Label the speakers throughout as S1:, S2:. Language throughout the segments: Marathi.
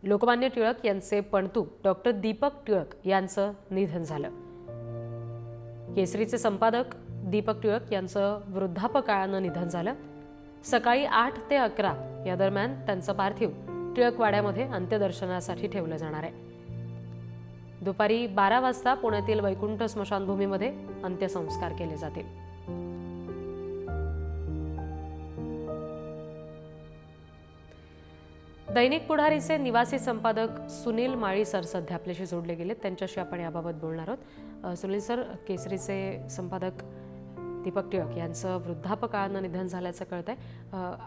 S1: लोकमान्य टिळक यांचे पणतू डॉक्टर दीपक टिळक यांचं निधन झालं। केसरीचे संपादक दीपक टिळक यांचं वृद्धापकाळानं निधन झालं। सकाळी 8 ते 11 या दरम्यान त्यांचं पार्थिव टिळकवाड्यामध्ये अंत्यदर्शनासाठी ठेवलं जाणार आहे। दुपारी 12 वाजता पुण्यातील वैकुंठ स्मशानभूमीमध्ये अंत्यसंस्कार केले जातील। दैनिक पुढारीचे निवासी संपादक सुनील माळी सर सध्या आपल्याशी जोडले गेले, त्यांच्याशी आपण याबाबत बोलणार आहोत। सुनील सर, केसरीचे संपादक दीपक टिळक यांचं वृद्धापकाळानं निधन झाल्याचं कळतंय।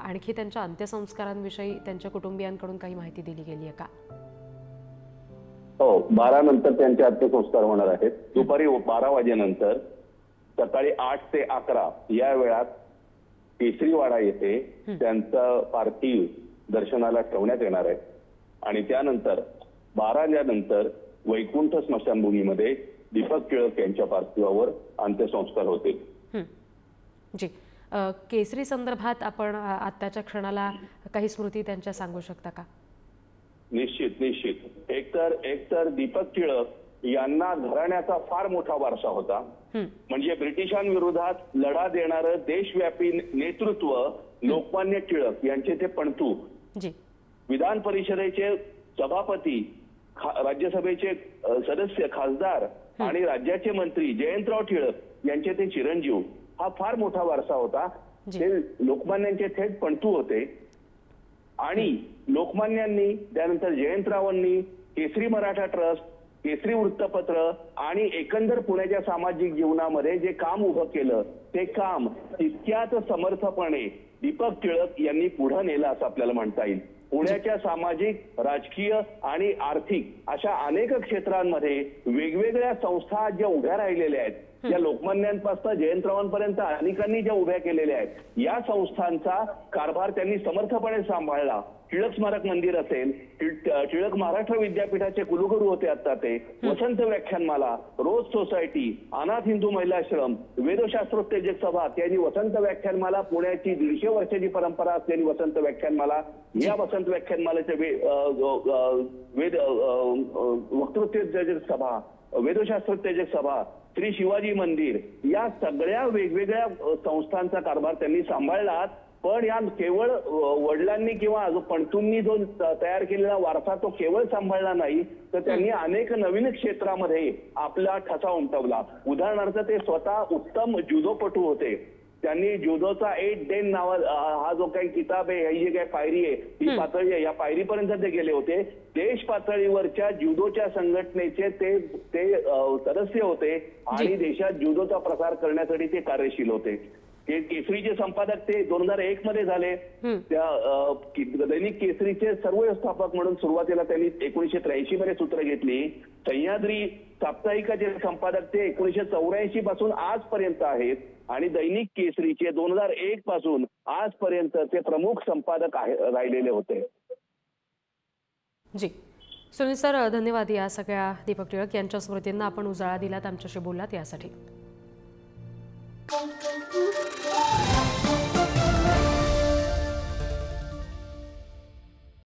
S1: आणखी त्यांच्या अंत्यसंस्कारांविषयी त्यांच्या कुटुंबियांकडून काही माहिती दिली गेली आहे का?
S2: हो, 12 नंतर त्यांचे अंत्यसंस्कार होणार आहेत। दुपारी 12 वाजेनंतर सकाळी 8 ते 11 या वेळात केसरीवाडा येथे त्यांचं पार्थिव दर्शनाला ठेवण्यात येणार आहे आणि त्यानंतर 12 नंतर वैकुंठ स्मशानभूमीमध्ये दीपक टिळक यांच्या पार्थिवावर अंत्यसंस्कार होतील।
S1: जी, केसरी संदर्भात आपण आत्ताच्या क्षणाला काही स्मृती त्यांच्या सांगू शकता का?
S2: निश्चित। एकतर दीपक टिळक यांना घराण्याचा फार मोठा वारसा होता। म्हणजे ब्रिटिशांविरोधात लढा देणारं देशव्यापी नेतृत्व लोकमान्य टिळक यांचे ते पणतू, विधान परिषदेचे सभापती, राज्यसभेचे सदस्य, खासदार आणि राज्याचे मंत्री जयंतराव टिळक यांचे ते चिरंजीव, हा फार मोठा वारसा होता। ते लोकमान्यांचे थेट पणतू होते आणि लोकमान्यांनी त्यानंतर जयंतरावांनी केसरी मराठा ट्रस्ट, केसरी वृत्तपत्र आणि एकंदर पुण्याच्या सामाजिक जीवनामध्ये जे काम उभं केलं ते काम तितक्याच समर्थपणे दीपक टिळक यांनी पुढे नेलं असं आपल्याला म्हणता येईल। पुण्याच्या सामाजिक, राजकीय आणि आर्थिक अशा अनेक क्षेत्रांमध्ये वेगवेगळ्या संस्था ज्या उभ्या राहिलेल्या आहेत, त्या लोकमान्यांपासून जयंतरावांपर्यंत अनेकांनी ज्या उभ्या केलेल्या आहेत, या संस्थांचा कारभार त्यांनी समर्थपणे सांभाळला। टिळक स्मारक मंदिर असेल, टिळक महाराष्ट्र विद्यापीठाचे कुलगुरू होते आता ते, वसंत व्याख्यानमाला, रोज सोसायटी, अनाथ हिंदू महिलाश्रम, वेदशास्त्रोत्तेजक सभा, त्यांनी वसंत व्याख्यानमाला, पुण्याची 150 वर्षाची परंपरा असलेली वसंत व्याख्यानमाला, या वसंत व्याख्यानमालेचे वेद वक्तृत्वोत्तेजक सभा, वेदशास्त्रोत्तेजक सभा, श्री शिवाजी मंदिर, या सगळ्या वेगवेगळ्या संस्थांचा कारभार त्यांनी सांभाळला। पण या केवळ वडिलांनी किंवा पणतूंनी जो तयार केलेला वारसा तो केवळ सांभाळला नाही, तर त्यांनी अनेक नवीन क्षेत्रामध्ये आपला ठसा उमटवला। उदाहरणार्थ ते स्वतः उत्तम जुदोपटू होते। त्यांनी जुदोचा 8 डेन नावा हा जो काही किताब आहे, ही जी काही पायरी आहे, ही पातळी आहे, या पायरीपर्यंत ते गेले होते। देश पातळीवरच्या जुदोच्या संघटनेचे ते सदस्य होते आणि देशात जुदोचा प्रसार करण्यासाठी ते कार्यशील होते। केसरीचे संपादक ते 2001 मध्ये झाले। त्या दैनिक केसरीचे सर्व व्यवस्थापक म्हणून सुरुवातीला त्यांनी 1983 मध्ये सूत्र घेतली। सह्याद्री साप्ताहिकाचे संपादक ते 1984 पासून आजपर्यंत आहेत आणि दैनिक केसरीचे 2001 पासून आजपर्यंत ते प्रमुख संपादक राहिलेले होते।
S1: जी, सुनील सर, धन्यवाद। या सगळ्या दीपक टिळक यांच्या स्मृतींना आपण उजाळा दिलात, आमच्याशी बोललात यासाठी।